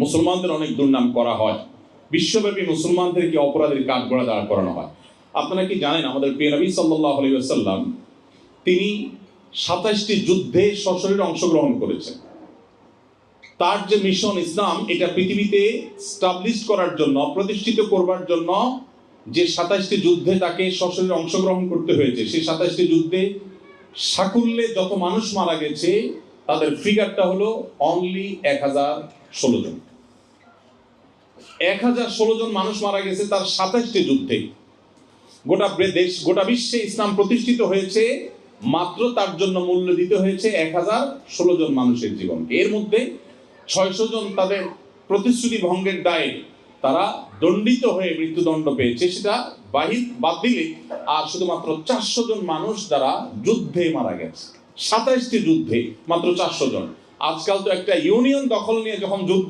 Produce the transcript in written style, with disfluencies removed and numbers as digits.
মুসলমানদের অনেক দুর্নাম করা হয়, বিশ্বব্যাপী মুসলমানদেরকে অপরাধের কাঠগড়ায় দাঁড় করানো হয়। আপনারা কি জানেন আমাদের প্রিয় নবী সাল্লাল্লাহু আলাইহি ওয়াসাল্লাম তিনি 27টি যুদ্ধে সশরীরে অংশগ্রহণ করেছেন। তার যে মিশন ইসলাম, এটা পৃথিবীতে স্টাবলিশ করার জন্য, প্রতিষ্ঠিত করবার জন্য যে 27টি যুদ্ধে তাকে সশরীরে অংশগ্রহণ করতে হয়েছে, সেই 27টি যুদ্ধে সাকুল্যে যত মানুষ মারা গেছে তাদের ফিগারটা হলো অনলি 1016 জন। 1016 জন মানুষ মারা গেছে তার 27টি যুদ্ধে। গোটা বিশ্বে ইসলাম প্রতিষ্ঠিত হয়েছে মাত্র তার জন্য মূল্য দিতে হয়েছে 1016 জন মানুষের জীবন। এর মধ্যে 600 জন তাদের প্রতিশ্রুতি ভঙ্গের দায়ে তারা দণ্ডিত হয়ে মৃত্যুদণ্ড পেয়েছে, সেটা বাদ দিলে আর শুধুমাত্র 400 জন মানুষ যারা যুদ্ধে মারা গেছে। 27টি যুদ্ধে মাত্র 400 জন। আজকাল তো একটা ইউনিয়ন দখল নিয়ে যখন যুদ্ধ